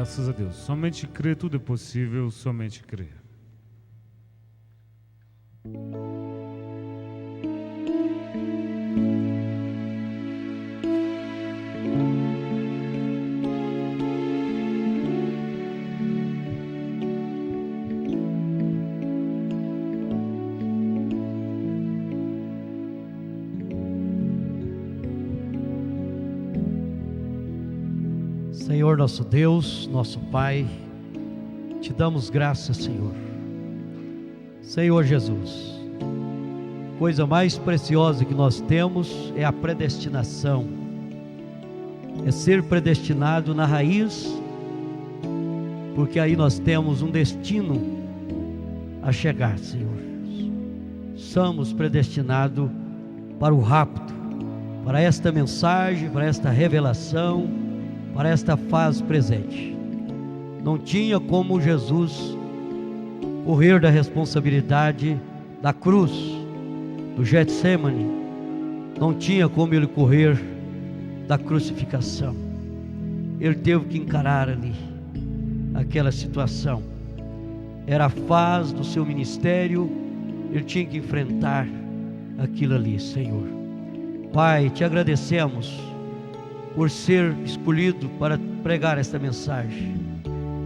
Graças a Deus. Somente crer, tudo é possível, somente crer. Senhor nosso Deus, nosso Pai, te damos graças, Senhor. Senhor Jesus, coisa mais preciosa que nós temos é a predestinação, é ser predestinado na raiz, porque aí nós temos um destino a chegar, Senhor. Somos predestinados para o rapto, para esta mensagem, para esta revelação, para esta fase presente. Não tinha como Jesus correr da responsabilidade da cruz, do Getsemane. Não tinha como ele correr da crucificação. Ele teve que encarar ali aquela situação. Era a fase do seu ministério. Ele tinha que enfrentar aquilo ali, Senhor. Pai, te agradecemos por ser escolhido para pregar esta mensagem.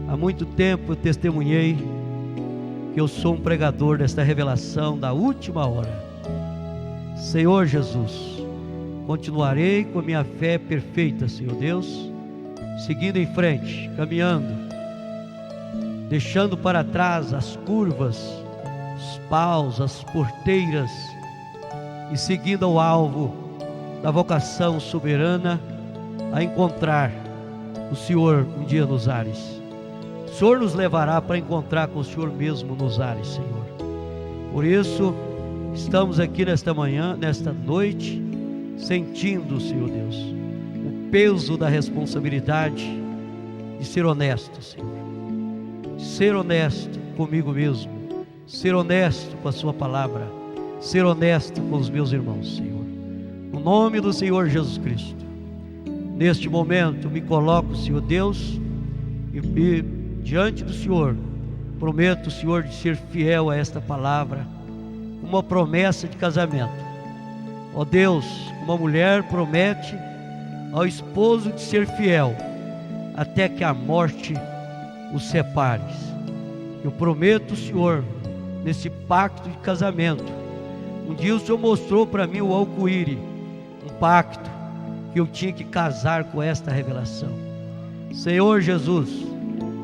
Há muito tempo eu testemunhei que eu sou um pregador desta revelação da última hora. Senhor Jesus, continuarei com a minha fé perfeita, Senhor Deus, seguindo em frente, caminhando, deixando para trás as curvas, os paus, as porteiras, e seguindo ao alvo da vocação soberana a encontrar o Senhor um dia nos ares. O Senhor nos levará para encontrar com o Senhor mesmo nos ares, Senhor. Por isso, estamos aqui nesta manhã, nesta noite, sentindo, Senhor Deus, o peso da responsabilidade de ser honesto, Senhor. Ser honesto comigo mesmo, ser honesto com a sua palavra, ser honesto com os meus irmãos, Senhor. No nome do Senhor Jesus Cristo. Neste momento me coloco, Senhor Deus, e diante do Senhor, prometo, Senhor, de ser fiel a esta palavra, uma promessa de casamento. Ó Deus, uma mulher promete ao esposo de ser fiel, até que a morte os separe. Eu prometo, Senhor, nesse pacto de casamento, um dia o Senhor mostrou para mim o arco-íris, um pacto, que eu tinha que casar com esta revelação, Senhor Jesus,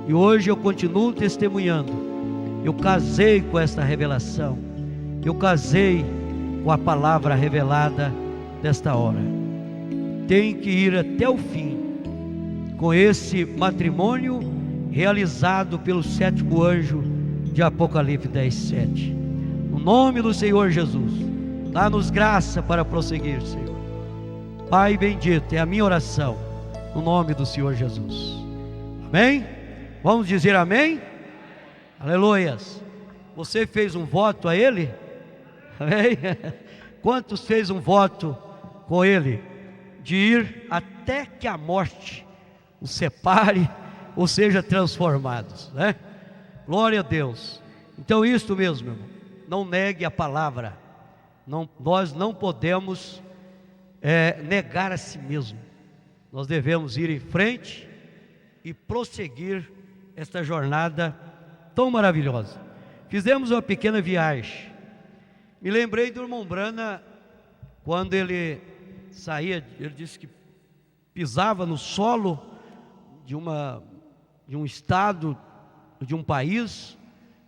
e hoje eu continuo testemunhando. Eu casei com esta revelação, eu casei com a palavra revelada desta hora. Tenho que ir até o fim com esse matrimônio realizado pelo sétimo anjo de Apocalipse 10:7. No nome do Senhor Jesus, dá-nos graça para prosseguir, Senhor. Pai bendito, é a minha oração, no nome do Senhor Jesus. Amém? Vamos dizer amém? Aleluias. Você fez um voto a Ele? Amém? Quantos fez um voto com Ele? De ir até que a morte os separe, ou seja, transformados, né? Glória a Deus. Então isto mesmo, irmão, não negue a palavra. Nós não podemos negar a si mesmo. Nós devemos ir em frente e prosseguir esta jornada tão maravilhosa. Fizemos uma pequena viagem. Me lembrei do irmão Brana, quando ele saía, ele disse que pisava no solo de um estado, de um país,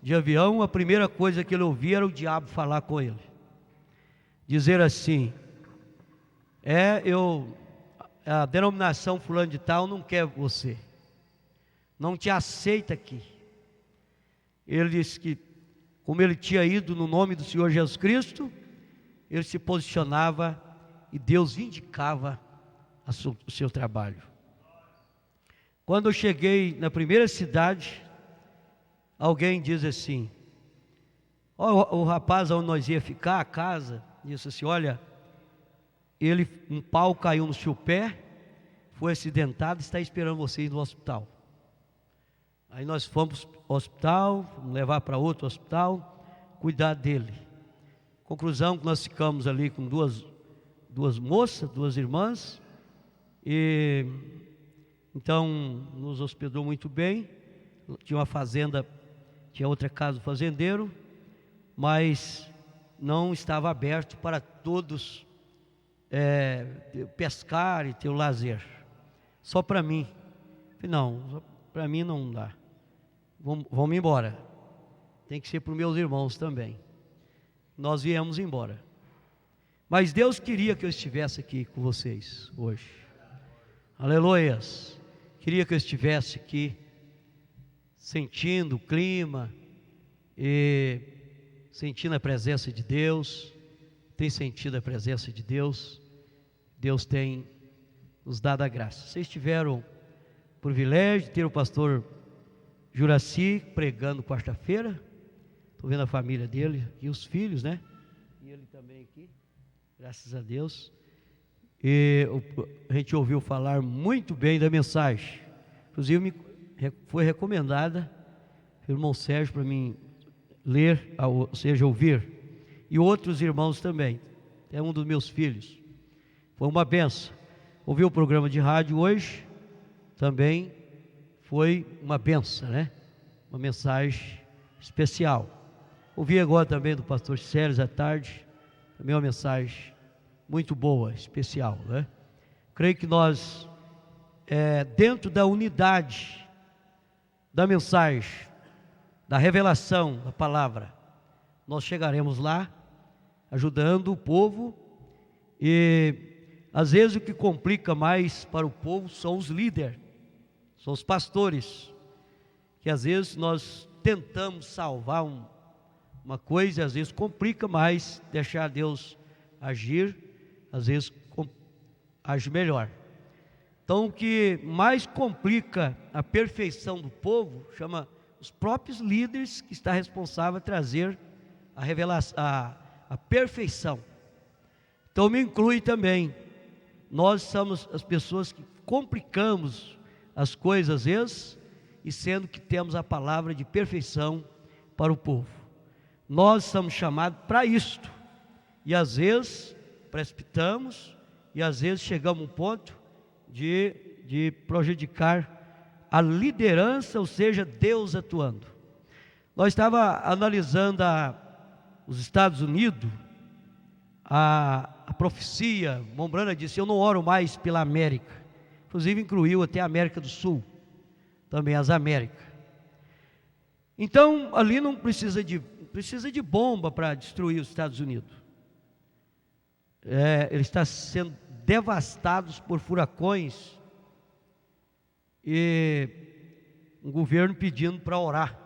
de avião. A primeira coisa que ele ouvia era o diabo falar com ele, dizer assim: a denominação fulano de tal não quer você, não te aceita aqui. Ele disse que, como ele tinha ido no nome do Senhor Jesus Cristo, ele se posicionava e Deus vindicava o seu trabalho. Quando eu cheguei na primeira cidade, alguém diz assim: o rapaz onde nós ia ficar, a casa, disse assim: olha, um pau caiu no seu pé, foi acidentado, está esperando vocês no hospital. Aí nós fomos ao hospital, fomos levar para outro hospital, cuidar dele. Conclusão que nós ficamos ali com duas moças, duas irmãs, e então nos hospedou muito bem. Tinha uma fazenda, tinha outra casa do fazendeiro, mas não estava aberto para todos pescar e ter o lazer. Só para mim. Falei, não, para mim não dá. Vamos embora. Tem que ser para os meus irmãos também. Nós viemos embora. Mas Deus queria que eu estivesse aqui com vocês hoje. Aleluias. Queria que eu estivesse aqui sentindo o clima e sentindo a presença de Deus. Tem sentido a presença de Deus. Deus tem nos dado a graça. Vocês tiveram o privilégio de ter o pastor Juraci pregando quarta-feira. Estou vendo a família dele e os filhos, né? E ele também aqui, graças a Deus. E a gente ouviu falar muito bem da mensagem. Inclusive foi recomendada pelo irmão Sérgio para mim ler, ou seja, ouvir. E outros irmãos também. É um dos meus filhos. Foi uma benção. Ouvi o programa de rádio hoje, também foi uma benção, né? Uma mensagem especial. Ouvi agora também do pastor Sérgio à tarde, também uma mensagem muito boa, especial, né? Creio que nós, dentro da unidade da mensagem, da revelação da palavra, nós chegaremos lá, ajudando o povo. E às vezes o que complica mais para o povo são os líderes, são os pastores, que às vezes nós tentamos salvar uma coisa, às vezes complica mais, deixar Deus agir, às vezes age melhor. Então o que mais complica a perfeição do povo, chama os próprios líderes, que está responsável a trazer a revelação, a perfeição. Então me inclui também. Nós somos as pessoas que complicamos as coisas às vezes, e sendo que temos a palavra de perfeição para o povo. Nós somos chamados para isto, e às vezes precipitamos, e às vezes chegamos a um ponto de prejudicar a liderança, ou seja, Deus atuando. Nós estávamos analisando os Estados Unidos, a profecia. Mombrana disse: eu não oro mais pela América. Inclusive incluiu até a América do Sul, também as Américas. Então ali não precisa de bomba para destruir os Estados Unidos. Ele está sendo devastado por furacões, e o governo pedindo para orar,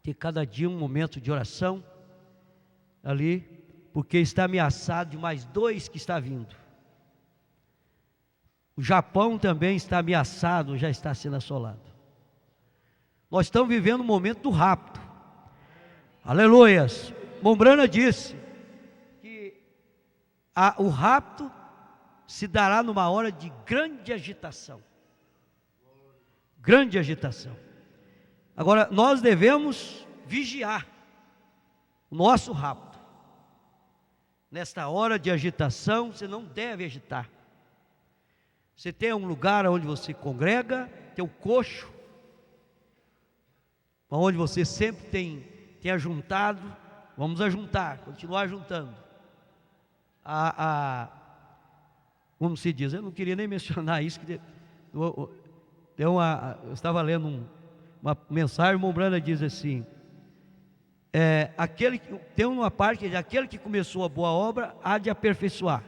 ter cada dia um momento de oração ali, porque está ameaçado de mais 2 que está vindo. O Japão também está ameaçado, já está sendo assolado. Nós estamos vivendo um momento do rapto. Aleluias. Mombrana disse que o rapto se dará numa hora de grande agitação. Grande agitação. Agora, nós devemos vigiar o nosso rapto. Nesta hora de agitação, você não deve agitar. Você tem um lugar onde você congrega, tem o coxo, onde você sempre tem ajuntado. Vamos ajuntar, continuar ajuntando. Como se diz, eu não queria nem mencionar isso, que eu estava lendo uma mensagem, Mombrana diz assim: tem uma parte que diz: aquele que começou a boa obra há de aperfeiçoar.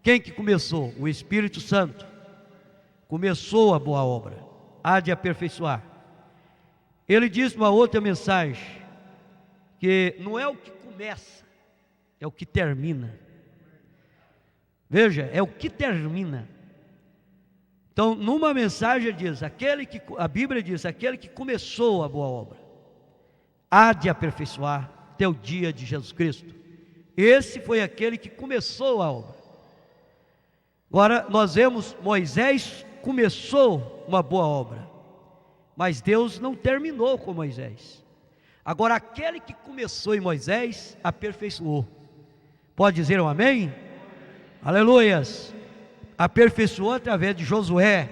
Quem que começou? O Espírito Santo começou a boa obra, há de aperfeiçoar. Ele diz uma outra mensagem, que não é o que começa, é o que termina. Veja, é o que termina. Então, numa mensagem ele diz: a Bíblia diz, aquele que começou a boa obra há de aperfeiçoar até o dia de Jesus Cristo. Esse foi aquele que começou a obra. Agora nós vemos, Moisés começou uma boa obra, mas Deus não terminou com Moisés. Agora, aquele que começou em Moisés, aperfeiçoou. Pode dizer um amém? Aleluias! Aperfeiçoou através de Josué.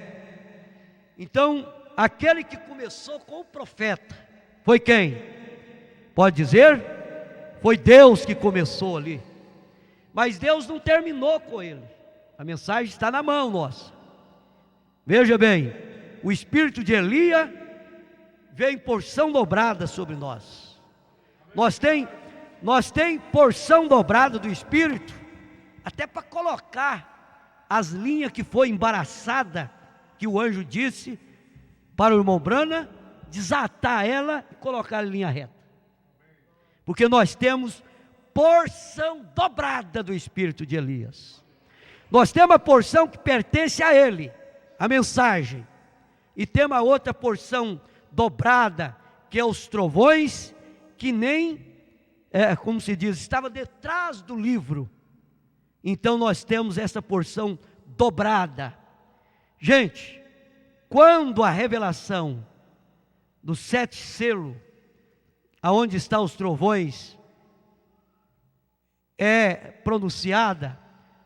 Então, aquele que começou com o profeta, foi quem? Pode dizer? Foi Deus que começou ali. Mas Deus não terminou com ele. A mensagem está na mão nossa. Veja bem, o espírito de Elias veio em porção dobrada sobre nós. Nós tem porção dobrada do espírito, até para colocar as linhas que foi embaraçada, que o anjo disse para o irmão Brana, desatar ela e colocar em linha reta. Porque nós temos porção dobrada do espírito de Elias. Nós temos a porção que pertence a ele, a mensagem. E temos a outra porção dobrada, que é os trovões, que nem, como se diz, estava detrás do livro. Então nós temos essa porção dobrada. Gente, quando a revelação dos 7 selos, aonde estão os trovões, é pronunciada,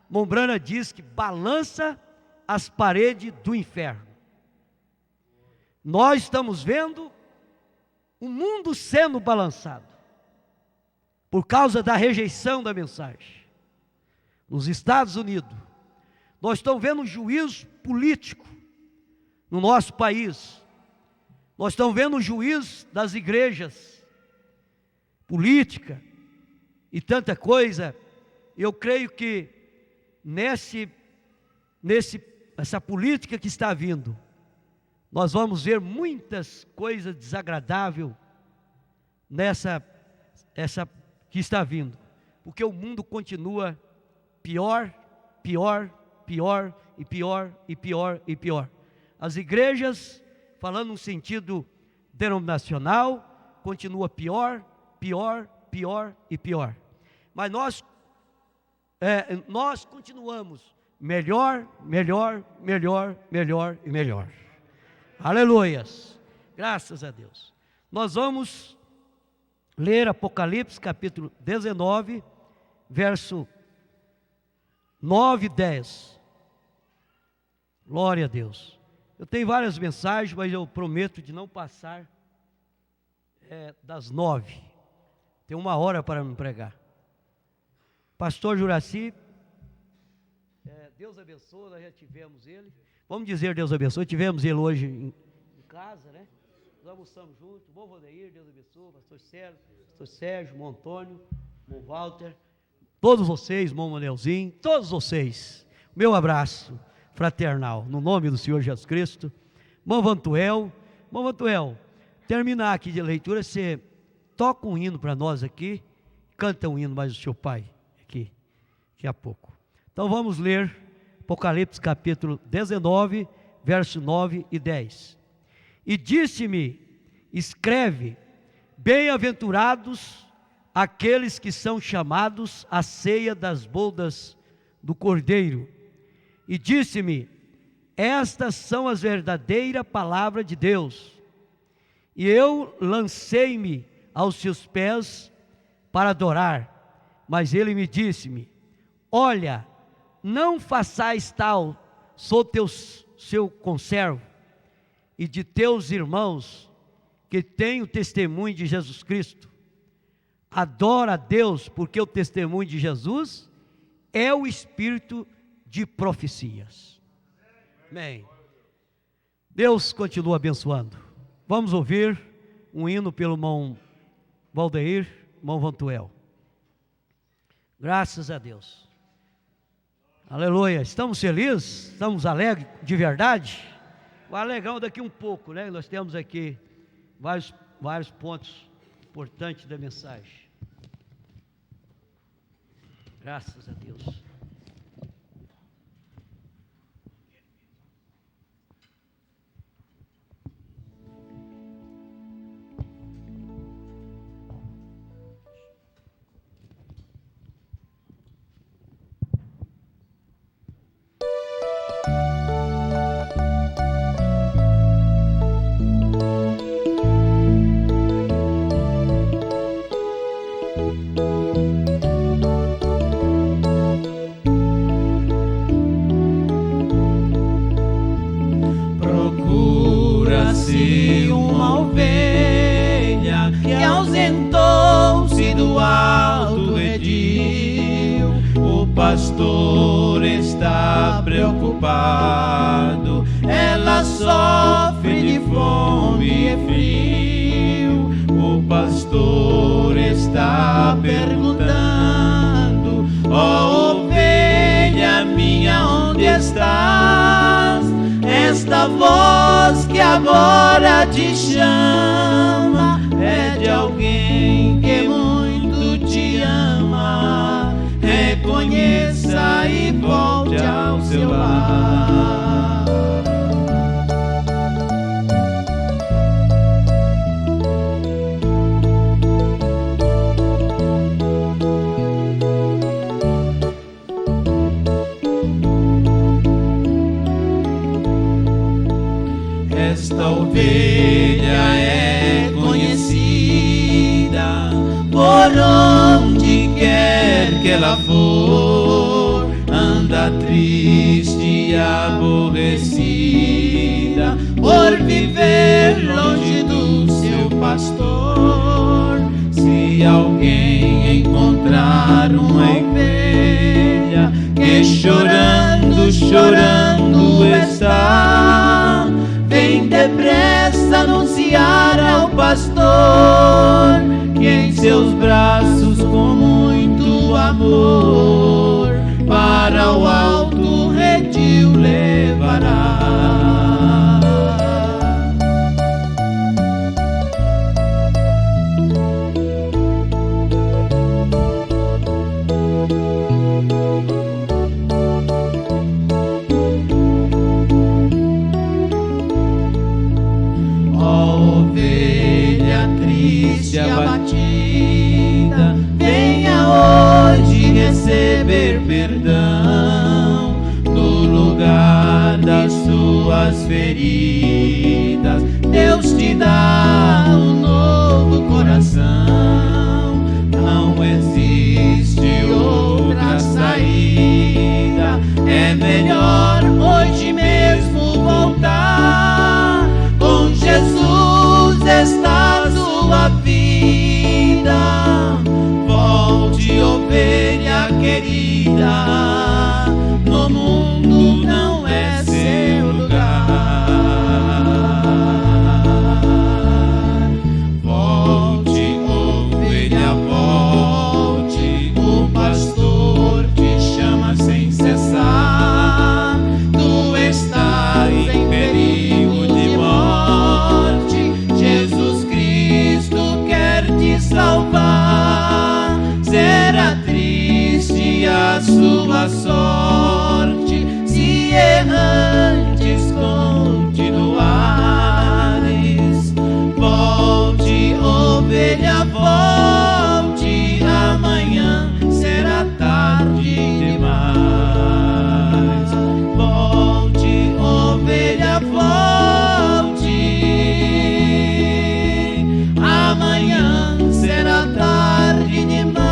Mombrana diz que balança as paredes do inferno. Nós estamos vendo o mundo sendo balançado, por causa da rejeição da mensagem. Nos Estados Unidos, nós estamos vendo um juízo político no nosso país. Nós estamos vendo um juízo das igrejas, política e tanta coisa. Eu creio que essa política que está vindo, nós vamos ver muitas coisas desagradáveis essa que está vindo, porque o mundo continua pior, pior, pior e pior e pior e pior. As igrejas, falando no sentido denominacional, continua pior, pior, pior e pior. Mas nós continuamos melhor, melhor, melhor, melhor e melhor. Aleluias! Graças a Deus. Nós vamos ler Apocalipse capítulo 19, verso 9 e 10. Glória a Deus. Eu tenho várias mensagens, mas eu prometo de não passar das 9. Tem 1 hora para me pregar. Pastor Juraci, Deus abençoe, nós já tivemos ele. Vamos dizer Deus abençoe, tivemos ele hoje em casa, né? Nós almoçamos juntos. Bom Valdeir, Deus abençoe, pastor Sérgio, irmão Antônio, irmão Walter, todos vocês, irmão Manelzinho, todos vocês, meu abraço fraternal, no nome do Senhor Jesus Cristo. Irmão Vantuel, terminar aqui de leitura, você toca um hino para nós aqui, canta um hino mais do seu pai, aqui, daqui a pouco. Então vamos ler Apocalipse capítulo 19, verso 9 e 10. E disse-me, escreve, bem-aventurados aqueles que são chamados à ceia das bodas do Cordeiro. E disse-me, estas são as verdadeiras palavras de Deus. E eu lancei-me aos seus pés para adorar. Mas ele me disse-me, olha, não façais tal, sou seu conservo, e de teus irmãos, que têm o testemunho de Jesus Cristo. Adora a Deus, porque o testemunho de Jesus é o espírito de profecias. Amém. Deus continua abençoando. Vamos ouvir um hino pelo irmão Valdeir, irmão Vantuel. Graças a Deus. Aleluia. Estamos felizes? Estamos alegres de verdade? Vai alegar daqui um pouco, né? Nós temos aqui vários pontos importantes da mensagem. Graças a Deus. pastor está preocupado, ela sofre de fome e frio. O pastor está perguntando: ó ovelha minha, onde estás? Esta voz que agora te chama é de alguém que muito te ama. Reconheça e volte ao seu lar. Esta ovelha é conhecida por onde quer que ela for. Anda triste e aborrecida por viver longe do seu pastor. Se alguém encontrar uma ovelha que chorando, chorando está, vem depressa anunciar ao pastor que em seus braços com muito amor para o alto redil levará. E abatida, venha hoje receber perdão no lugar das suas feridas. Deus te dá um novo coração. Não existe outra saída. É melhor hoje mesmo voltar. Com Jesus está sua vida. Volte, ovelha querida, no mundo não é seu lugar. Volte, ovelha, volte, o pastor te chama sem cessar. Tu estás em perigo de morte, Jesus Cristo quer te salvar. Será triste a sua sorte se errantes continuares. Volte, ovelha, volte, amanhã será tarde demais. Volte, ovelha, volte, amanhã será tarde demais.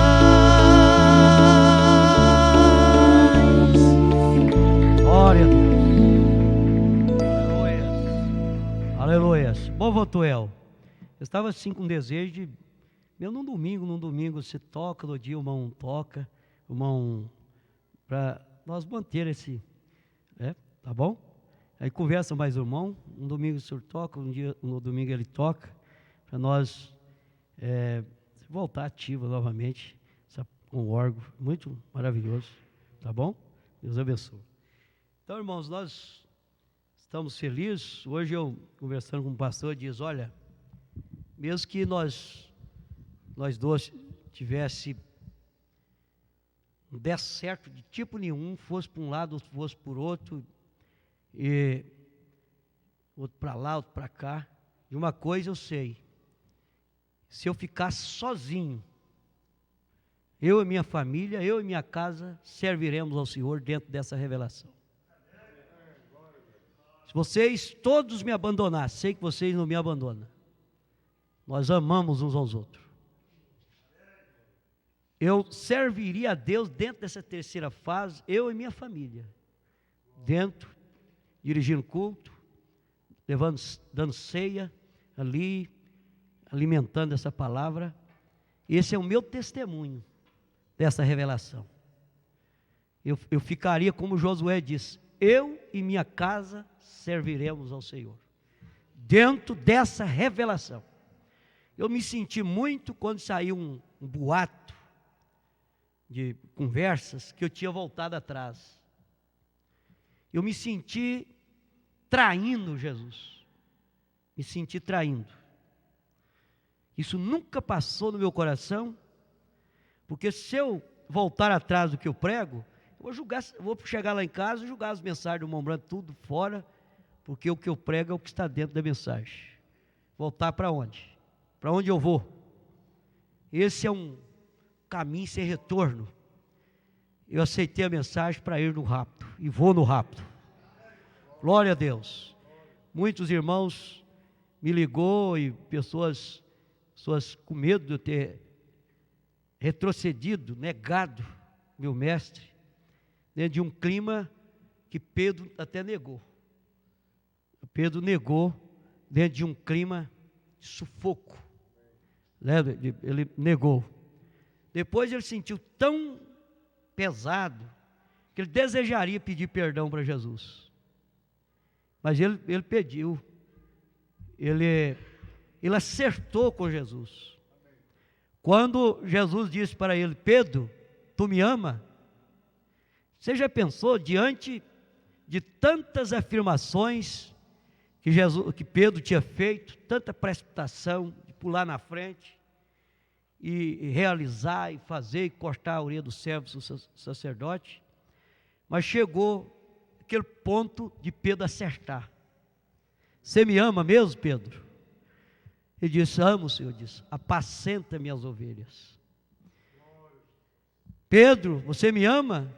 Glória a Deus. Aleluia. Bom, Votuel, eu estava assim com desejo de, num domingo você toca, no dia o irmão toca, o irmão, para nós manter esse, tá bom? Aí conversa mais o irmão, um domingo o senhor toca, no domingo ele toca, para nós voltar ativo novamente, com o órgão, muito maravilhoso, tá bom? Deus abençoe. Então, irmãos, nós estamos felizes. Hoje eu, conversando com o pastor, diz: olha, mesmo que nós dois não desse certo de tipo nenhum, fosse para um lado, outro fosse por outro, e outro para lá, outro para cá, de uma coisa eu sei: se eu ficasse sozinho, eu e minha família, eu e minha casa, serviremos ao Senhor dentro dessa revelação. Se vocês todos me abandonassem, sei que vocês não me abandonam, nós amamos uns aos outros. Eu serviria a Deus dentro dessa terceira fase, eu e minha família, dentro, dirigindo culto, dando ceia, ali, alimentando essa palavra. Esse é o meu testemunho dessa revelação. eu ficaria como Josué disse: eu e minha casa serviremos ao Senhor. Dentro dessa revelação, eu me senti muito quando saiu um boato de conversas que eu tinha voltado atrás. Eu me senti traindo Jesus, me senti traindo. Isso nunca passou no meu coração, porque se eu voltar atrás do que eu prego, eu vou chegar lá em casa e julgar as mensagens do Mombrando tudo fora, porque o que eu prego é o que está dentro da mensagem. Voltar para onde? Para onde eu vou? Esse é um caminho sem retorno. Eu aceitei a mensagem para ir no rapto, e vou no rapto. Glória a Deus. Muitos irmãos me ligou e pessoas com medo de eu ter retrocedido, negado meu mestre, dentro de um clima que Pedro até negou. Pedro negou dentro de um clima de sufoco. Ele negou. Depois ele sentiu tão pesado que ele desejaria pedir perdão para Jesus. Mas ele pediu. Ele acertou com Jesus. Quando Jesus disse para ele: Pedro, tu me ama? Você já pensou, diante de tantas afirmações que Pedro tinha feito, tanta precipitação de pular na frente e realizar e fazer e cortar a orelha do servo do sacerdote, mas chegou aquele ponto de Pedro acertar. Você me ama mesmo, Pedro? Ele disse: amo, o Senhor. Disse: apacenta minhas ovelhas. Pedro, você me ama?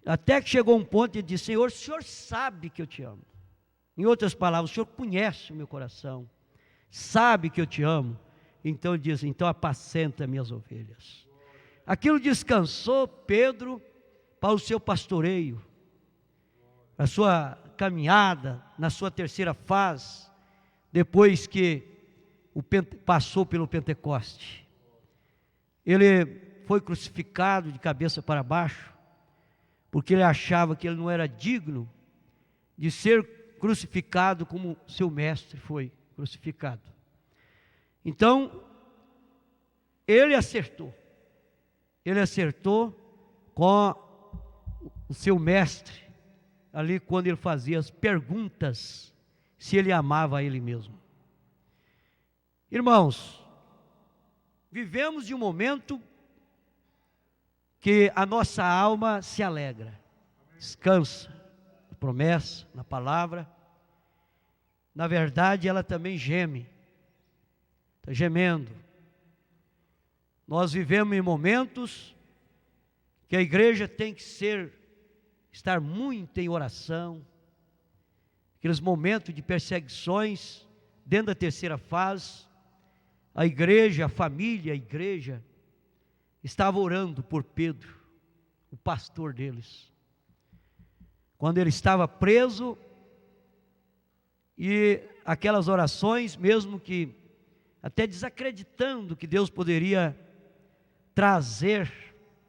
Até que chegou um ponto e disse: Senhor, o Senhor sabe que eu te amo. Em outras palavras, o Senhor conhece o meu coração, sabe que eu te amo. Então ele diz: então apacenta minhas ovelhas. Aquilo descansou Pedro para o seu pastoreio, a sua caminhada na sua terceira fase, depois que passou pelo Pentecoste. Ele foi crucificado de cabeça para baixo, porque ele achava que ele não era digno de ser crucificado como seu mestre foi crucificado. Então, ele acertou com o seu mestre, ali quando ele fazia as perguntas, se ele amava a ele mesmo. Irmãos, vivemos de um momento que a nossa alma se alegra, descansa na promessa, na palavra. Na verdade, ela também geme, está gemendo. Nós vivemos em momentos que a igreja tem que estar muito em oração, aqueles momentos de perseguições, dentro da terceira fase, a igreja, a família, a igreja, estava orando por Pedro, o pastor deles, quando ele estava preso, e aquelas orações, mesmo que até desacreditando que Deus poderia trazer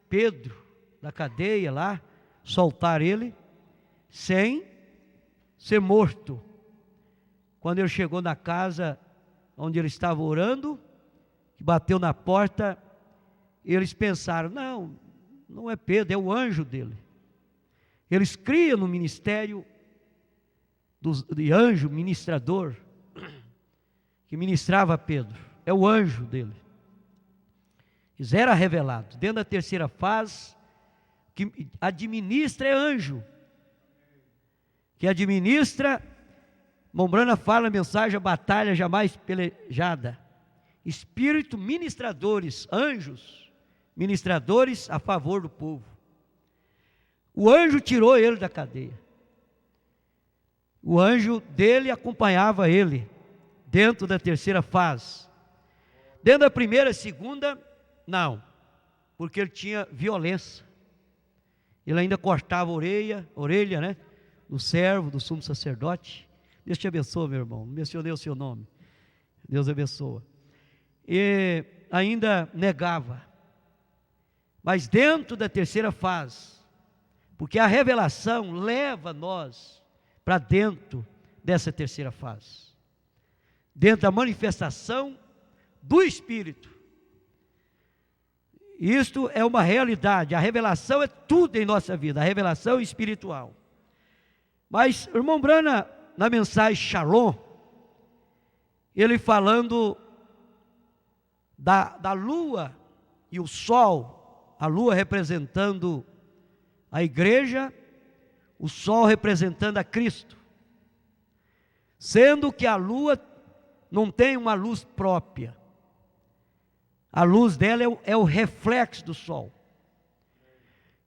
Pedro da cadeia lá, soltar ele, sem ser morto. Quando ele chegou na casa onde ele estava orando, que bateu na porta, eles pensaram: não é Pedro, é o anjo dele. Eles criam no ministério de anjo ministrador, que ministrava a Pedro, é o anjo dele. Isso era revelado. Dentro da terceira fase, que administra é anjo, que administra, Mombrana fala a mensagem: a batalha jamais pelejada. Espírito ministradores, anjos ministradores a favor do povo. O anjo tirou ele da cadeia. O anjo dele acompanhava ele dentro da terceira fase. Dentro da primeira e segunda, não, porque ele tinha violência. Ele ainda cortava a orelha, né, do servo, do sumo sacerdote. Deus te abençoe, meu irmão. Não mencionei o seu nome. Deus abençoa. E ainda negava. Mas dentro da terceira fase, Porque a revelação leva nós para dentro dessa terceira fase, dentro da manifestação do Espírito. Isto é uma realidade. A revelação é tudo em nossa vida, a revelação espiritual. Mas o irmão Branham, na mensagem Shalom, ele falando da lua e o sol, a lua representando a igreja, o sol representando a Cristo, sendo que a lua não tem uma luz própria, a luz dela é o reflexo do sol.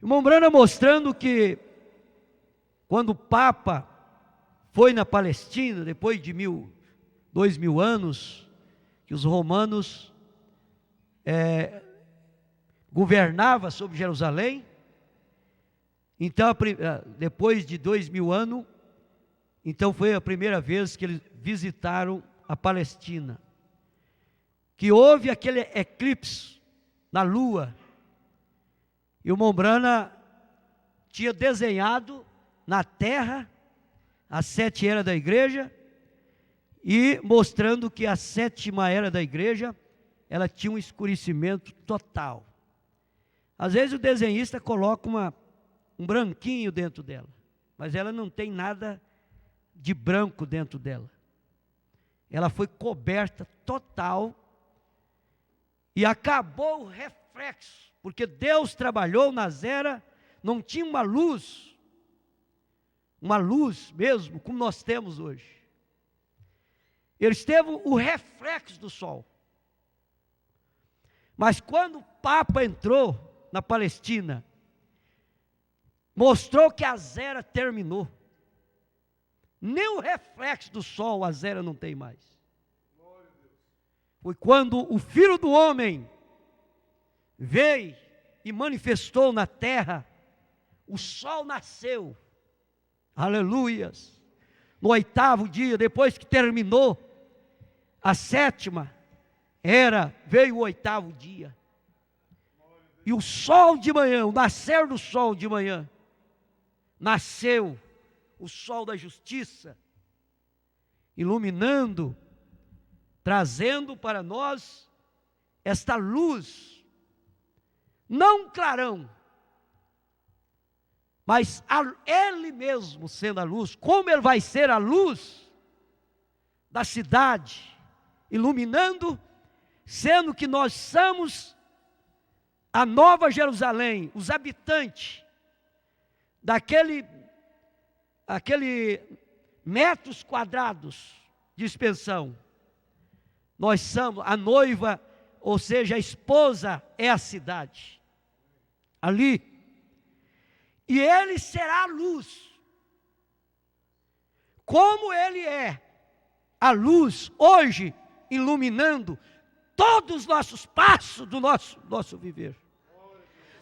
O irmão Branham mostrando que quando o Papa foi na Palestina, depois de 2000 anos, que os romanos governavam sobre Jerusalém, então depois de 2000 anos, então foi a primeira vez que eles visitaram a Palestina, que houve aquele eclipse na lua, e o irmão Branham tinha desenhado na terra as 7 eras da igreja, e mostrando que a 7ª era da igreja, ela tinha um escurecimento total. Às vezes o desenhista coloca um branquinho dentro dela, mas ela não tem nada de branco dentro dela. Ela foi coberta total, e acabou o reflexo, porque Deus trabalhou nas eras, não tinha uma luz mesmo, como nós temos hoje. Eles teve o reflexo do sol. Mas quando o Papa entrou na Palestina, mostrou que a era terminou. Nem o reflexo do sol a era não tem mais. Foi quando o Filho do Homem veio e manifestou na terra, o sol nasceu. Aleluias. No 8º dia, depois que terminou a 7ª era, veio o 8º dia. E o sol de manhã, o nascer do sol de manhã, nasceu o sol da justiça, iluminando, trazendo para nós esta luz, não um clarão, mas Ele mesmo sendo a luz. Como Ele vai ser a luz da cidade, iluminando, sendo que nós somos a Nova Jerusalém, os habitantes daquele metros quadrados de expansão. Nós somos a noiva, ou seja, a esposa é a cidade. Ali. E Ele será a luz. Como Ele é a luz hoje, iluminando todos os nossos passos do nosso viver.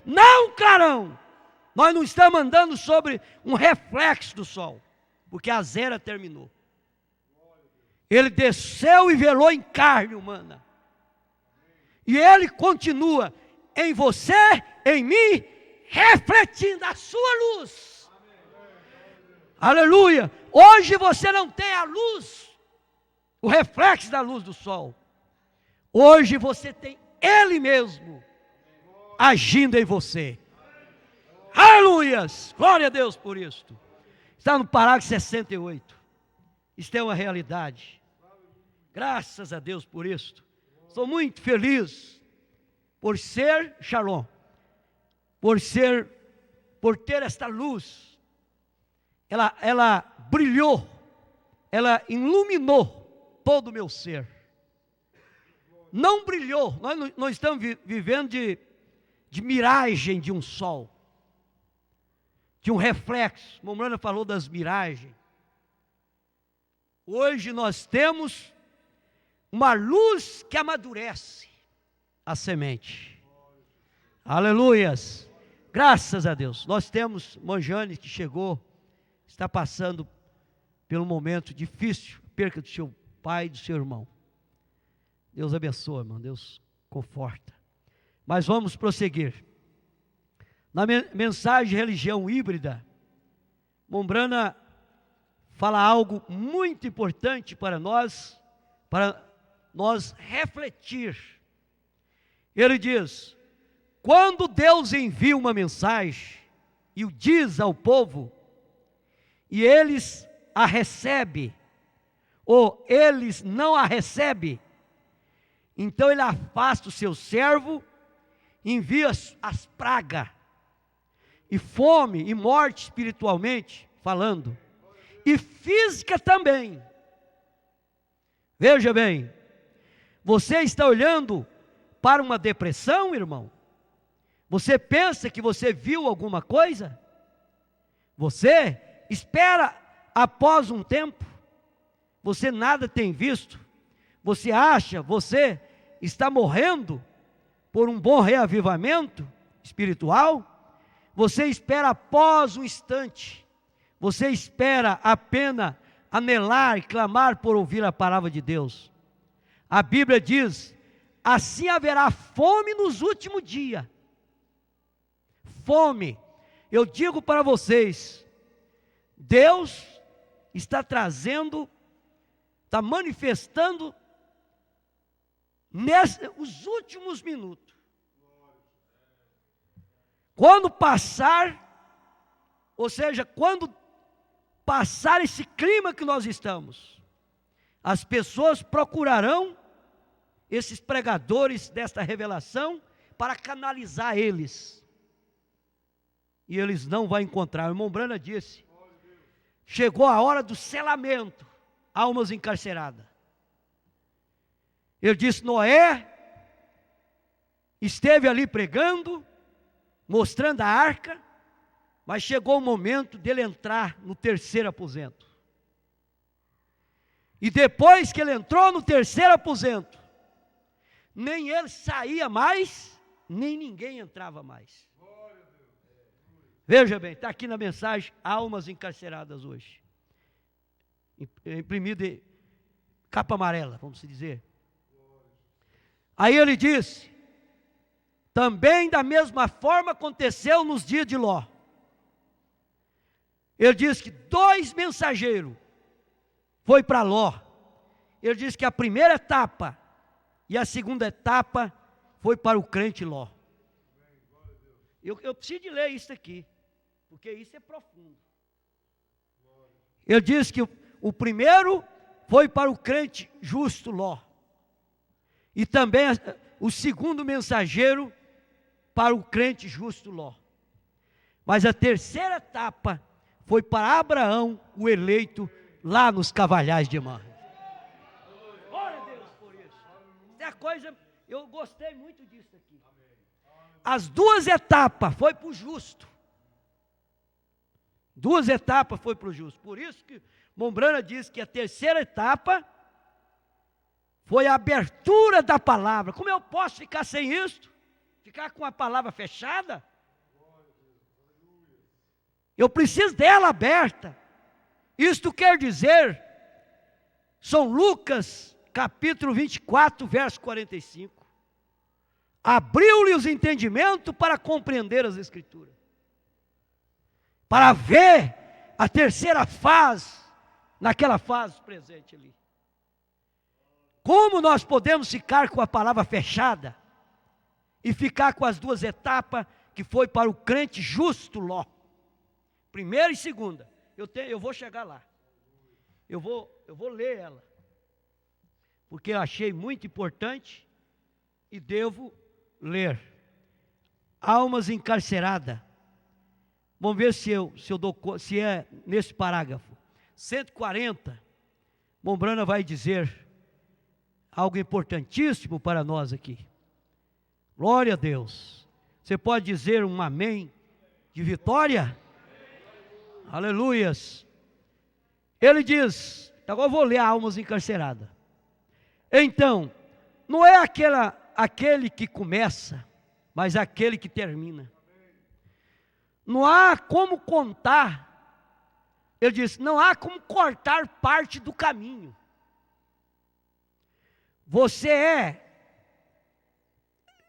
Não clarão. Nós não estamos andando sobre um reflexo do sol, porque a era terminou. Ele desceu e velou em carne humana. E Ele continua em você, em mim, refletindo a sua luz. Aleluia. Hoje você não tem a luz, o reflexo da luz do sol. Hoje você tem Ele mesmo agindo em você. Aleluias. Glória a Deus por isto. Está no parágrafo 68. Isto é uma realidade. Graças a Deus por isto. Estou muito feliz por ser Shalom, por ter esta luz. Ela brilhou, ela iluminou todo o meu ser. Não brilhou, nós não estamos vivendo de miragem de um sol, de um reflexo. O Momrana falou das miragens. Hoje nós temos uma luz que amadurece a semente. Aleluias. Graças a Deus. Nós temos Manjane que chegou, está passando pelo momento difícil, perca do seu pai e do seu irmão. Deus abençoe, irmão. Deus conforta. Mas vamos prosseguir. Na mensagem Religião Híbrida, Mombrana fala algo muito importante para nós refletir. Ele diz: quando Deus envia uma mensagem e o diz ao povo, e eles a recebem, ou eles não a recebem, então ele afasta o seu servo, envia as pragas, e fome e morte espiritualmente falando, e física também. Veja bem, você está olhando para uma depressão, irmão? Você pensa que você viu alguma coisa? Você espera após um tempo, você nada tem visto, você acha, você está morrendo por um bom reavivamento espiritual, você espera após um instante, você espera apenas anelar e clamar por ouvir a palavra de Deus. A Bíblia diz: assim haverá fome nos últimos dias. Fome. Eu digo para vocês, Deus está trazendo, está manifestando nos últimos minutos. Quando passar, ou seja, quando passar esse clima que nós estamos, as pessoas procurarão esses pregadores desta revelação para canalizar eles. E eles não vão encontrar. O irmão Brana disse: chegou a hora do selamento, almas encarceradas. Ele disse: Noé esteve ali pregando, mostrando a arca, mas chegou o momento dele entrar no terceiro aposento. E depois que ele entrou no terceiro aposento, nem ele saía mais, nem ninguém entrava mais. Veja bem, está aqui na mensagem, almas encarceradas hoje. Imprimido em capa amarela, vamos dizer. Aí ele disse: também da mesma forma aconteceu nos dias de Ló. Ele disse que 2 mensageiros foi para Ló. Ele disse que a primeira etapa e a segunda etapa foi para o crente Ló. Eu preciso de ler isso aqui, porque isso é profundo. Ele disse que o primeiro foi para o crente justo Ló. E também o segundo mensageiro para o crente justo Ló. Mas a terceira etapa foi para Abraão, o eleito, lá nos Cavalhais de Manre. Glória a Deus por isso. Isso é coisa, eu gostei muito disso aqui. As 2 etapas foi para o justo. 2 etapas foi para o justo. Por isso que Mombrana diz que a terceira etapa foi a abertura da palavra. Como eu posso ficar sem isso? Ficar com a palavra fechada? Eu preciso dela aberta. Isto quer dizer, São Lucas, capítulo 24, verso 45. Abriu-lhe os entendimentos para compreender as Escrituras. Para ver a terceira fase, naquela fase presente ali. Como nós podemos ficar com a palavra fechada e ficar com as 2 etapas que foi para o crente justo Ló? Primeira e segunda. Eu vou chegar lá. Eu vou ler ela. Porque eu achei muito importante e devo ler. Almas encarceradas. Vamos ver se é nesse parágrafo. 140. Mombrana vai dizer algo importantíssimo para nós aqui. Glória a Deus. Você pode dizer um amém de vitória? Aleluias. Ele diz, agora eu vou ler almas encarceradas. Então, não é aquele que começa, mas aquele que termina. Não há como contar. Ele diz, não há como cortar parte do caminho. Você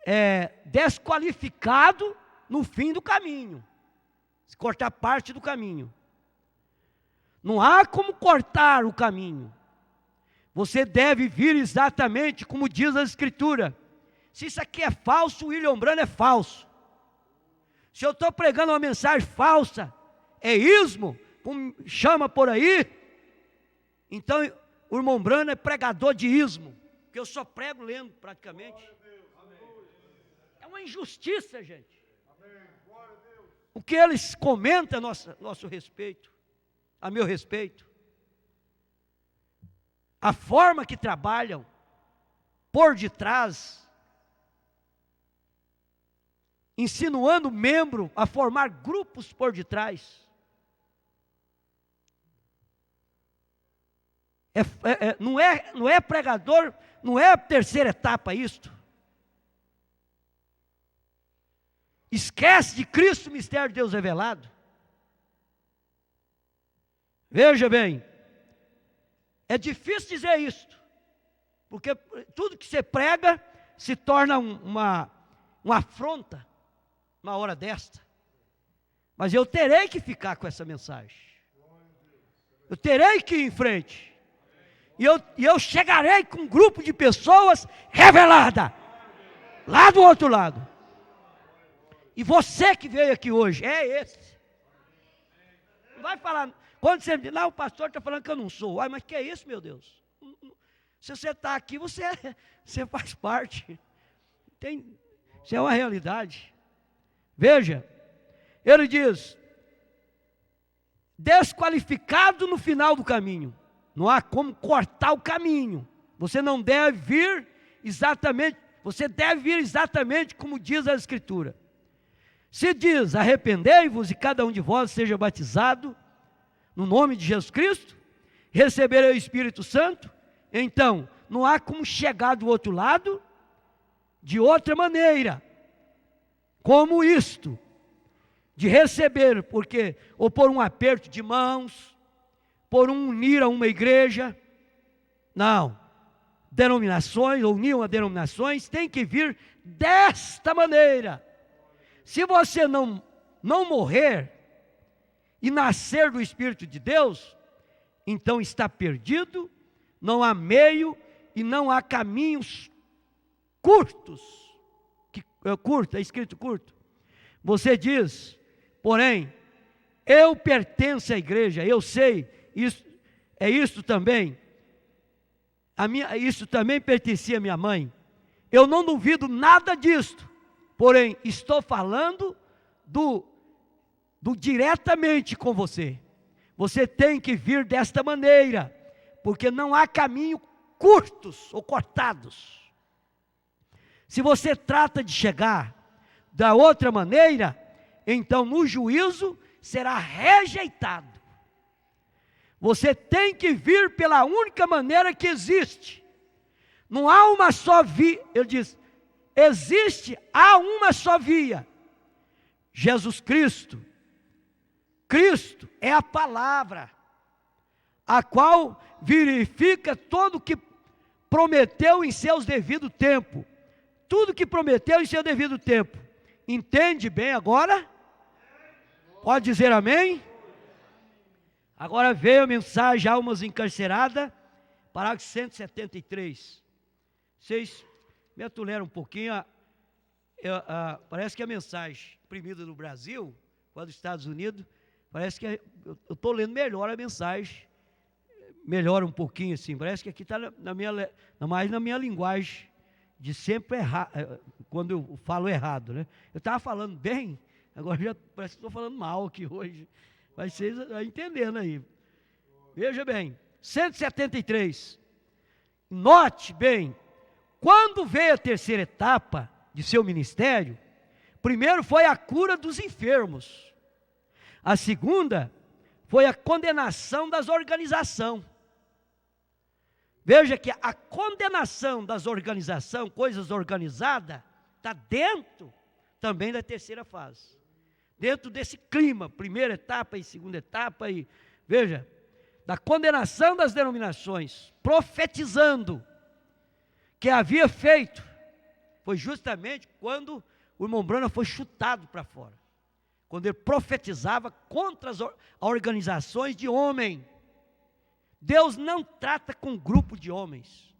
é desqualificado no fim do caminho, se cortar parte do caminho. Não há como cortar o caminho. Você deve vir exatamente como diz a Escritura. Se isso aqui é falso, o William Branham é falso. Se eu estou pregando uma mensagem falsa, é ismo, como chama por aí, então o irmão Branham é pregador de ismo, que eu só prego lendo praticamente. É uma injustiça, gente. O que eles comentam a nosso respeito, a meu respeito, a forma que trabalham por detrás, insinuando o membro a formar grupos por detrás. Não é pregador, não é a terceira etapa isto. Esquece de Cristo, mistério de Deus revelado. Veja bem, é difícil dizer isto, porque tudo que você prega se torna uma afronta uma hora desta. Mas eu terei que ficar com essa mensagem. Eu terei que ir em frente. E eu chegarei com um grupo de pessoas revelada, lá do outro lado. E você que veio aqui hoje, é esse. Não vai falar, quando você diz, não, o pastor está falando que eu não sou. Ai, mas que é isso, meu Deus? Se você está aqui, você faz parte. Isso é uma realidade. Veja, ele diz, desqualificado no final do caminho. Não há como cortar o caminho. Você não deve vir exatamente, você deve vir exatamente como diz a Escritura. Se diz, arrependei-vos e cada um de vós seja batizado no nome de Jesus Cristo, receberei o Espírito Santo, então não há como chegar do outro lado de outra maneira, como isto, de receber, porque, ou por um aperto de mãos, por um unir a uma igreja, não, denominações, ou uniam a denominações, tem que vir desta maneira. Se você não morrer e nascer do Espírito de Deus, então está perdido, não há meio e não há caminhos curtos, é escrito curto. Você diz, porém, eu pertenço à igreja, eu sei, isso também, isso também pertencia à minha mãe, eu não duvido nada disto, porém, estou falando do diretamente com você. Você tem que vir desta maneira, porque não há caminho curtos ou cortados. Se você trata de chegar da outra maneira, então no juízo será rejeitado. Você tem que vir pela única maneira que existe. Não há uma só via, ele diz, há uma só via, Jesus Cristo. Cristo é a palavra, a qual verifica todo o que prometeu em seus devido tempo. Tudo que prometeu em seu devido tempo. Entende bem agora? Pode dizer amém? Agora veio a mensagem Almas Encarceradas, parágrafo 173. Vocês me atuleram um pouquinho, parece que a mensagem imprimida no Brasil, ou dos Estados Unidos, parece que eu estou lendo melhor a mensagem, melhora um pouquinho assim, parece que aqui está mais na minha linguagem, de sempre errar, quando eu falo errado, né? Eu estava falando bem, agora já parece que estou falando mal aqui hoje, mas vocês estão entendendo aí. Veja bem, 173, note bem, quando veio a terceira etapa de seu ministério, primeiro foi a cura dos enfermos, a segunda foi a condenação das organizações. Veja que a condenação das organizações, coisas organizadas, está dentro também da terceira fase. Dentro desse clima, primeira etapa e segunda etapa, e veja, da condenação das denominações, profetizando que havia feito, foi justamente quando o irmão Branham foi chutado para fora, quando ele profetizava contra as organizações de homem. Deus não trata com grupo de homens.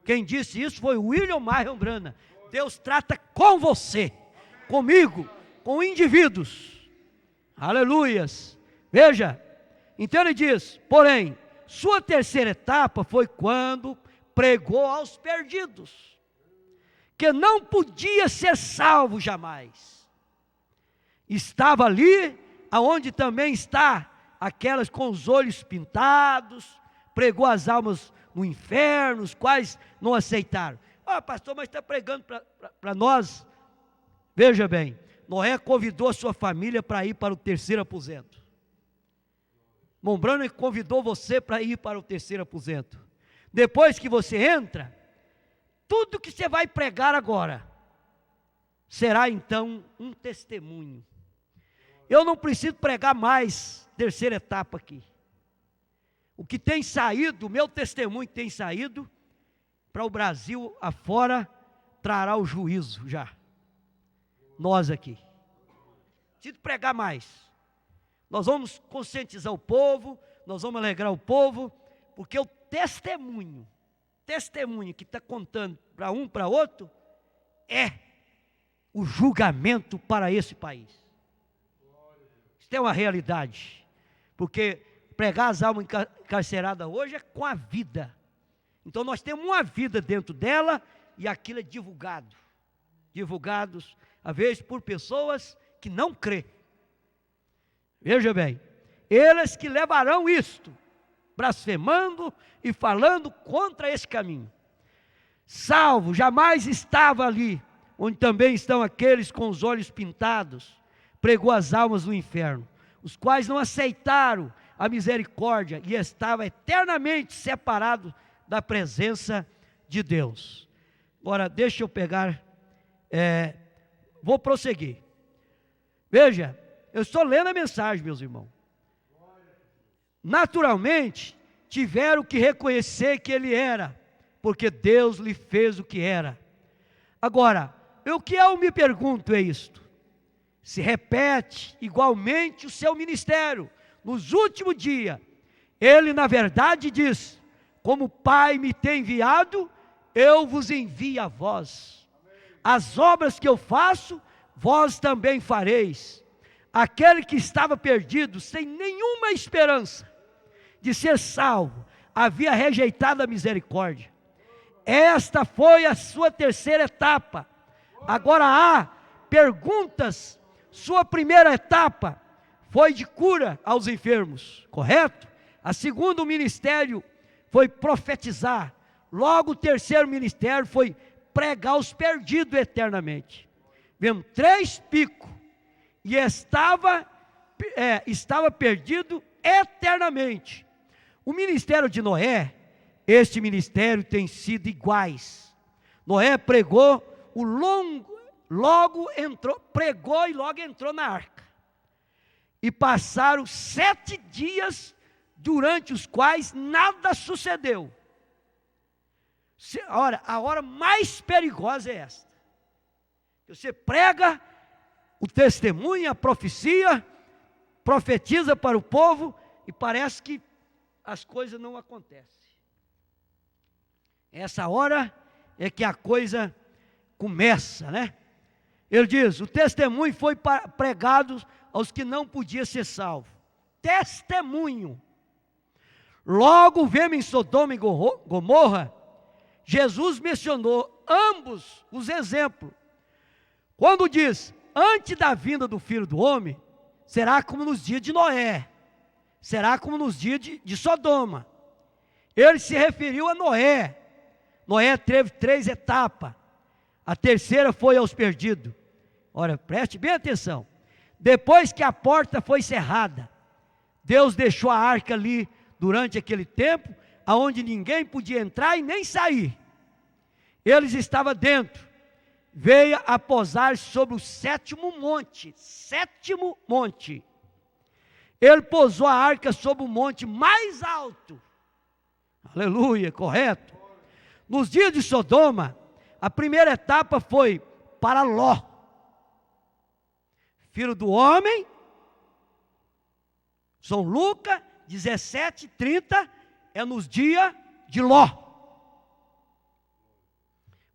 Quem disse isso foi William Marion Branham. Deus trata com você, comigo, com indivíduos. Aleluias. Veja, então ele diz, porém, sua terceira etapa foi quando pregou aos perdidos, que não podia ser salvo jamais. Estava ali, aonde também está aquelas com os olhos pintados, pregou as almas no inferno, os quais não aceitaram. Pastor, mas está pregando para nós. Veja bem, Noé convidou a sua família para ir para o terceiro aposento. Irmão Branham convidou você para ir para o terceiro aposento. Depois que você entra, tudo que você vai pregar agora será então um testemunho. Eu não preciso pregar mais terceira etapa aqui. O que tem saído, o meu testemunho tem saído para o Brasil afora, trará o juízo já. Nós aqui. Não preciso pregar mais. Nós vamos conscientizar o povo, nós vamos alegrar o povo, porque o testemunho que está contando para um, para outro, é o julgamento para esse país. Isso é uma realidade, porque pregar as almas encarceradas hoje é com a vida. Então nós temos uma vida dentro dela, e aquilo é divulgados, às vezes por pessoas que não crêem. Veja bem, eles que levarão isto, blasfemando e falando contra esse caminho. Salvo, jamais estava ali, onde também estão aqueles com os olhos pintados, pregou as almas do inferno, os quais não aceitaram a misericórdia e estavam eternamente separados da presença de Deus. Agora, deixa eu pegar, vou prosseguir. Veja, eu estou lendo a mensagem, meus irmãos. Naturalmente, tiveram que reconhecer que ele era, porque Deus lhe fez o que era. Agora, o que eu me pergunto é isto: se repete igualmente o seu ministério. Nos últimos dias, ele na verdade diz: como o Pai me tem enviado, eu vos envio a vós. As obras que eu faço, vós também fareis. Aquele que estava perdido, sem nenhuma esperança de ser salvo, havia rejeitado a misericórdia. Esta foi a sua terceira etapa. Agora há perguntas. Sua primeira etapa foi de cura aos enfermos, correto? A segunda, o ministério foi profetizar. Logo o terceiro ministério foi pregar aos perdidos eternamente. Vemos 3 picos, e estava perdido eternamente. O ministério de Noé, este ministério tem sido iguais. Noé pregou pregou e logo entrou na arca. E passaram 7 dias, durante os quais nada sucedeu. Ora, a hora mais perigosa é esta. Você prega o testemunho, a profecia, profetiza para o povo, e parece que as coisas não acontecem. Essa hora é que a coisa começa, né? Ele diz: o testemunho foi pregado aos que não podiam ser salvos. Testemunho. Logo vemos em Sodoma e Gomorra, Jesus mencionou ambos os exemplos. Quando diz: antes da vinda do Filho do Homem, será como nos dias de Noé, será como nos dias de Sodoma. Ele se referiu a Noé. Noé teve 3 etapas. A terceira foi aos perdidos. Ora, preste bem atenção. Depois que a porta foi cerrada, Deus deixou a arca ali durante aquele tempo, aonde ninguém podia entrar e nem sair. Eles estavam dentro. Veio a pousar sobre o 7º monte. 7º monte. Ele pousou a arca sobre o monte mais alto. Aleluia, correto? Nos dias de Sodoma, a primeira etapa foi para Ló. Filho do homem, São Lucas 17:30, é nos dias de Ló.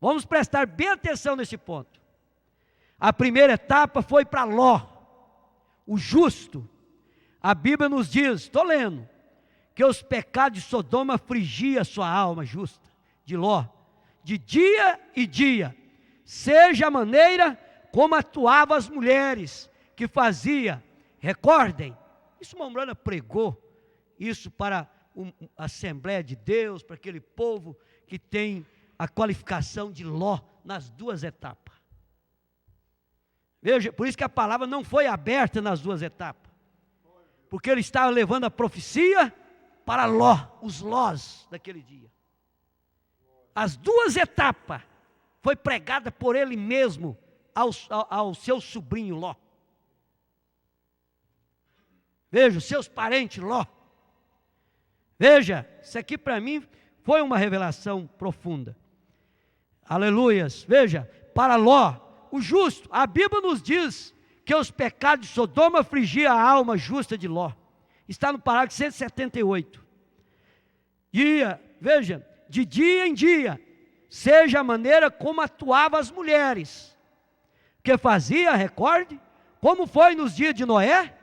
Vamos prestar bem atenção nesse ponto. A primeira etapa foi para Ló, o justo. A Bíblia nos diz, estou lendo, que os pecados de Sodoma afligiam a sua alma justa, de Ló, de dia e dia, seja a maneira como atuavam as mulheres que fazia. Recordem, isso Mombrana pregou isso para a Assembleia de Deus, para aquele povo que tem a qualificação de Ló nas duas etapas. Veja, por isso que a palavra não foi aberta nas duas etapas, porque ele estava levando a profecia para Ló, os Lós daquele dia. As duas etapas foi pregada por ele mesmo ao seu sobrinho Ló. Veja, os seus parentes Ló. Veja, isso aqui para mim foi uma revelação profunda. Aleluias. Veja, para Ló, o justo, a Bíblia nos diz que os pecados de Sodoma afligiam a alma justa de Ló. Está no parágrafo 178. Veja, de dia em dia, seja a maneira como atuavam as mulheres, que fazia, recorde, como foi nos dias de Noé,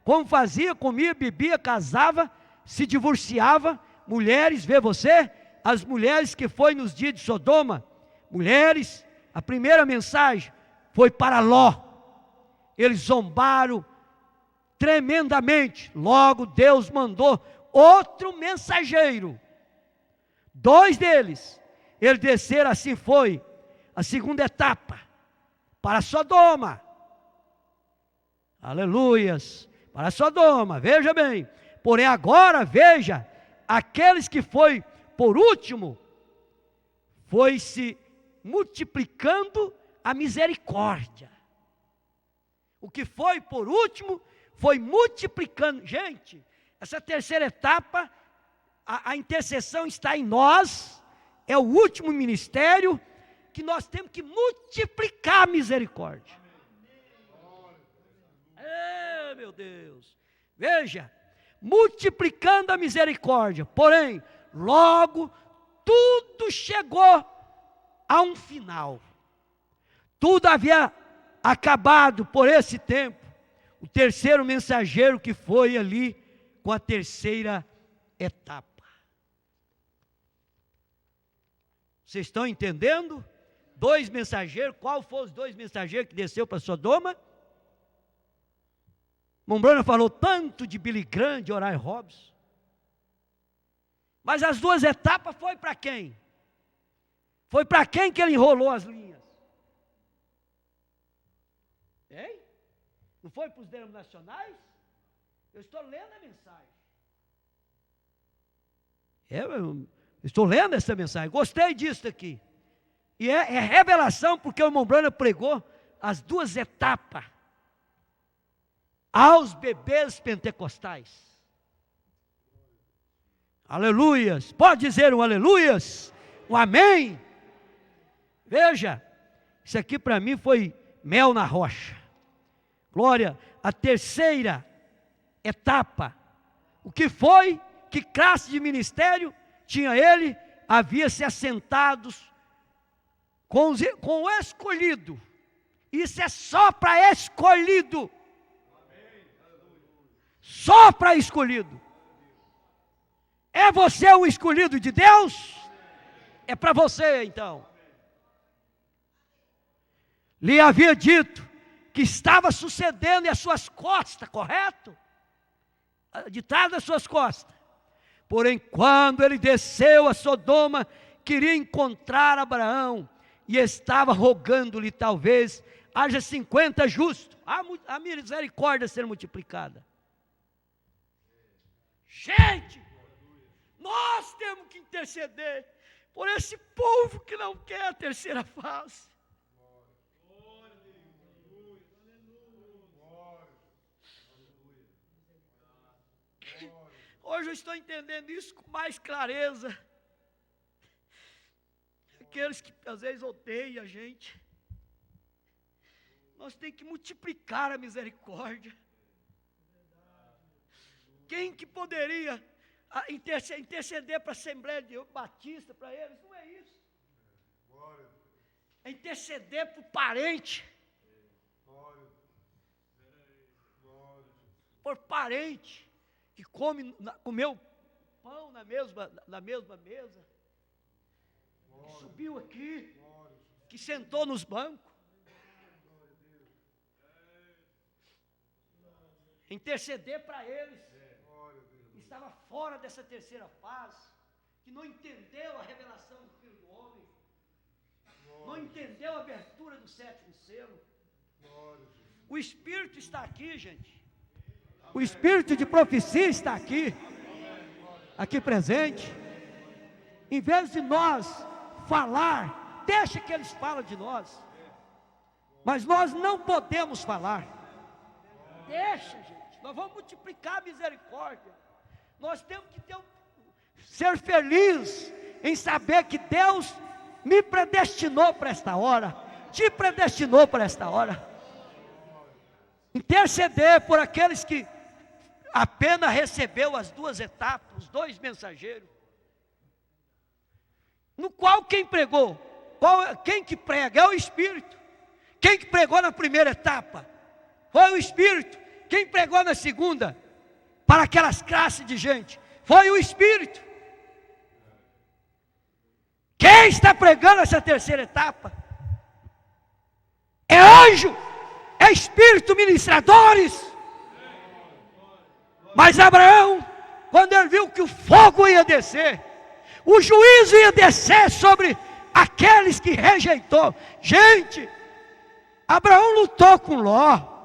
como fazia, comia, bebia, casava, se divorciava, mulheres, vê você, as mulheres que foi nos dias de Sodoma, mulheres, a primeira mensagem foi para Ló, eles zombaram tremendamente, logo Deus mandou outro mensageiro, 2 deles, eles desceram, assim foi, a segunda etapa, para Sodoma, aleluias, para Sodoma, veja bem, porém agora veja, aqueles que foi por último, foi se multiplicando a misericórdia, o que foi por último, foi multiplicando, gente, essa terceira etapa, a intercessão está em nós, é o último ministério, que nós temos que multiplicar a misericórdia. Meu Deus, veja, multiplicando a misericórdia, porém, logo, tudo chegou a um final, tudo havia acabado por esse tempo, o terceiro mensageiro que foi ali, com a terceira etapa. Vocês estão entendendo? 2 mensageiros, qual foram os 2 mensageiros que desceu para Sodoma? Mombrana falou tanto de Billy Graham, de Oral Roberts. Mas as 2 etapas foi para quem? Foi para quem que ele enrolou as linhas? Hein? Não foi para os denominacionais? Eu estou lendo a mensagem. Eu estou lendo essa mensagem, gostei disso aqui. E é revelação, porque o Mombrana pregou as 2 etapas aos bebês pentecostais. Aleluias. Pode dizer um aleluias? Um amém? Veja, isso aqui para mim foi mel na rocha. Glória, a terceira etapa. O que foi? Que classe de ministério tinha ele? Havia se assentados com o escolhido. Isso é só para escolhido. Só para escolhido. É você um escolhido de Deus? É para você então. Lhe havia dito que estava sucedendo em as suas costas, correto? De trás das suas costas. Porém, quando ele desceu a Sodoma, queria encontrar Abraão, e estava rogando-lhe, talvez, haja 50 justos, a misericórdia ser multiplicada. Gente, nós temos que interceder por esse povo que não quer a terceira fase. Hoje eu estou entendendo isso com mais clareza. Aqueles que às vezes odeiam a gente, nós temos que multiplicar a misericórdia. Quem que poderia interceder para a Assembleia de Batista, para eles? Não é isso. É interceder para o parente. Por parente que comeu pão na mesma mesa, que subiu aqui, que sentou nos bancos. Interceder para eles que estava fora dessa terceira fase, que não entendeu a revelação do Filho do Homem, não entendeu a abertura do sétimo selo. O Espírito está aqui, gente. O Espírito de profecia está aqui presente. Em vez de nós falar, deixa que eles falem de nós, mas nós não podemos falar. Deixa, gente, nós vamos multiplicar a misericórdia. Nós temos que ser felizes em saber que Deus me predestinou para esta hora, te predestinou para esta hora. Interceder por aqueles que apenas recebeu as 2 etapas, os 2 mensageiros, no qual quem pregou, quem que prega é o Espírito. Quem que pregou na primeira etapa foi o Espírito. Quem pregou na segunda, para aquelas classes de gente, foi o Espírito. Quem está pregando essa terceira etapa é anjo, é Espírito, ministradores. Mas Abraão, quando ele viu que o fogo ia descer, o juízo ia descer sobre aqueles que rejeitou. Gente, Abraão lutou com Ló.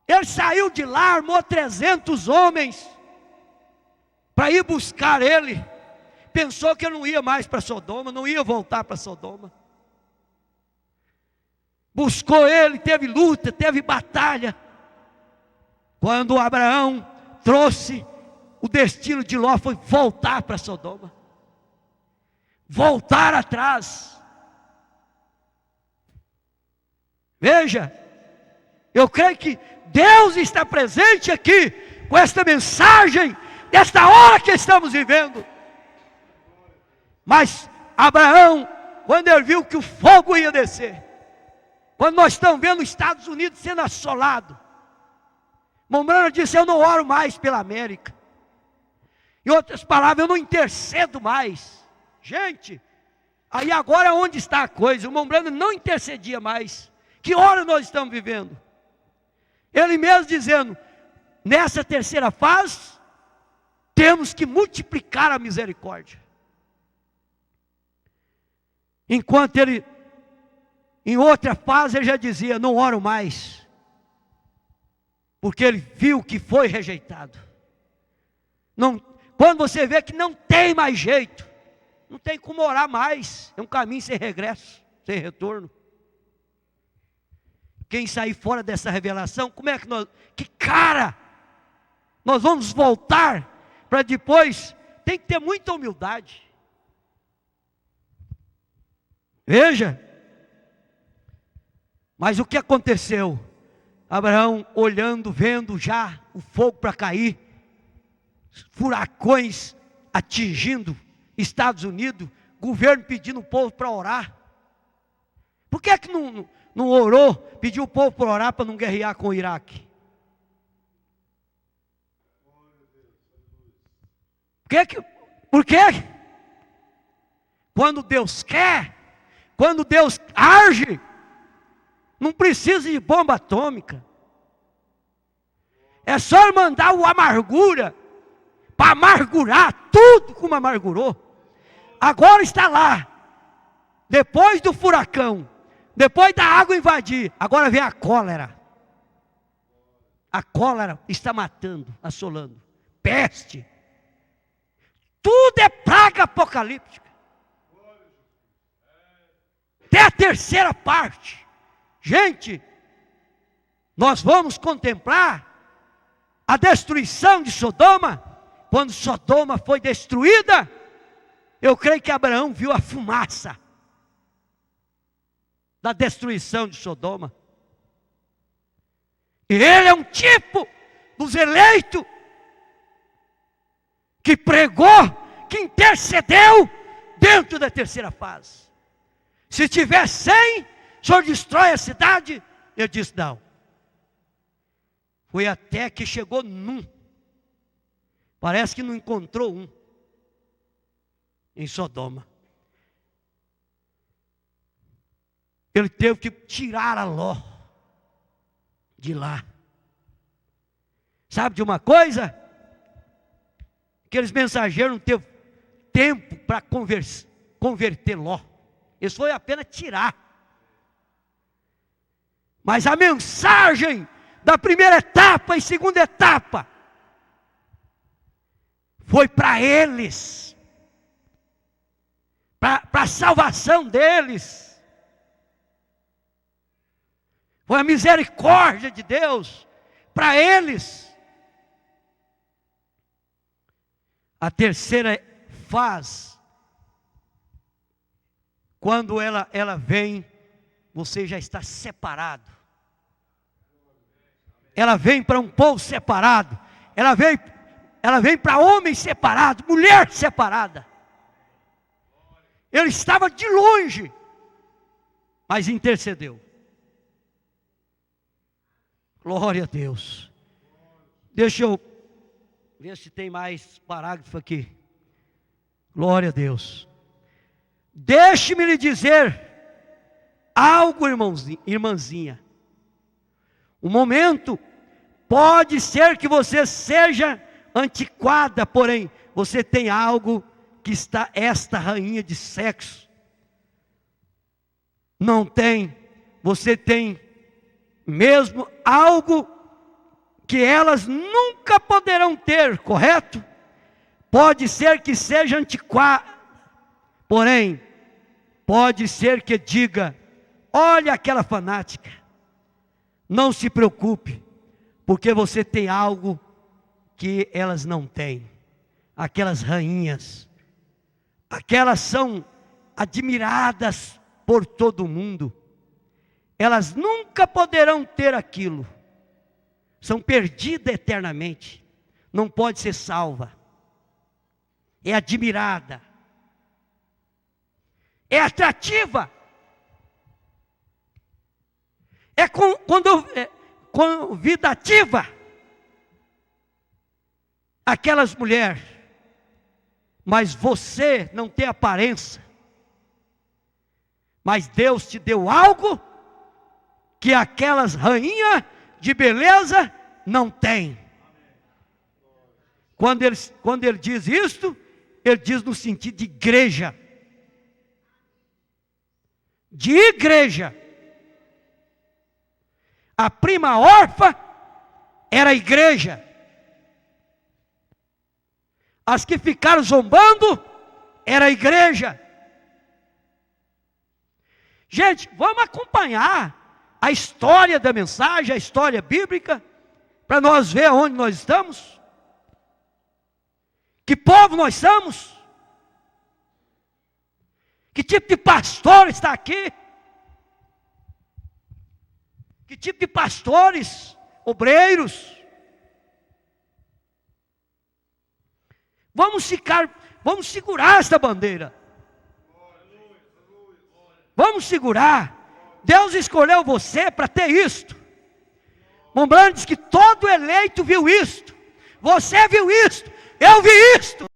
Ele saiu de lá, armou 300 homens para ir buscar ele. Pensou que ele não ia mais para Sodoma, não ia voltar para Sodoma. Buscou ele, teve luta, teve batalha. Quando Abraão trouxe, o destino de Ló foi voltar para Sodoma. Voltar atrás. Veja, eu creio que Deus está presente aqui, com esta mensagem, desta hora que estamos vivendo. Mas Abraão, quando ele viu que o fogo ia descer, quando nós estamos vendo os Estados Unidos sendo assolado, Mombrana disse: eu não oro mais pela América. Em outras palavras, eu não intercedo mais. Gente, aí agora onde está a coisa? O Mombrana não intercedia mais. Que hora nós estamos vivendo? Ele mesmo dizendo: nessa terceira fase, temos que multiplicar a misericórdia. Enquanto ele, em outra fase, ele já dizia: não oro mais. Porque ele viu que foi rejeitado. Não, quando você vê que não tem mais jeito, não tem como orar mais. É um caminho sem regresso, sem retorno. Quem sair fora dessa revelação, como é que nós... Que cara! Nós vamos voltar para depois... Tem que ter muita humildade. Veja. Mas o que aconteceu? Abraão olhando, vendo já o fogo para cair, furacões atingindo Estados Unidos, governo pedindo o povo para orar. Por que não orou, pediu o povo para orar para não guerrear com o Iraque? Por quê? Quando Deus quer, quando Deus age, não precisa de bomba atômica. É só mandar o amargura para amargurar tudo como amargurou. Agora está lá. Depois do furacão, depois da água invadir, agora vem a cólera. A cólera está matando, assolando. Peste. Tudo é praga apocalíptica. Até a terceira parte. Gente, nós vamos contemplar a destruição de Sodoma. Quando Sodoma foi destruída, eu creio que Abraão viu a fumaça. da destruição de Sodoma. E ele é um tipo dos eleitos que pregou, que intercedeu dentro da terceira fase. Se tiver 100, o senhor destrói a cidade? Eu disse não. Foi até que chegou num. Parece que não encontrou um em Sodoma. Ele teve que tirar a Ló de lá. Sabe de uma coisa? Aqueles mensageiros não teve tempo para converter Ló. Eles foi apenas tirar. Mas a mensagem da primeira etapa e segunda etapa foi para eles, para a salvação deles. Foi a misericórdia de Deus para eles. A terceira fase, quando ela vem, você já está separado. Ela vem para um povo separado. Ela vem para homem separado, mulher separada. Ele estava de longe, mas intercedeu. Glória a Deus. Deixa eu ver se tem mais parágrafo aqui. Glória a Deus. Deixe-me lhe dizer algo, irmãzinha. Um momento, pode ser que você seja antiquada, porém, você tem algo que está, esta rainha de sexo não tem. Você tem mesmo algo que elas nunca poderão ter, correto? Pode ser que seja antiquado, porém, pode ser que diga: olha aquela fanática. Não se preocupe, porque você tem algo que elas não têm. Aquelas rainhas, aquelas são admiradas por todo mundo. Elas nunca poderão ter aquilo. São perdidas eternamente. Não pode ser salva. É admirada. É atrativa. É convidativa. Aquelas mulheres. Mas você não tem aparência. Mas Deus te deu algo que aquelas rainhas de beleza não têm. Quando ele diz isto, ele diz no sentido de igreja. De igreja. A prima órfã era a igreja. As que ficaram zombando era a igreja. Gente, vamos acompanhar a história da mensagem, a história bíblica, para nós ver onde nós estamos. Que povo nós somos? Que tipo de pastor está aqui? Que tipo de pastores, obreiros? Vamos segurar esta bandeira. Vamos segurar. Deus escolheu você para ter isto. Mombrando diz que todo eleito viu isto. Você viu isto. Eu vi isto.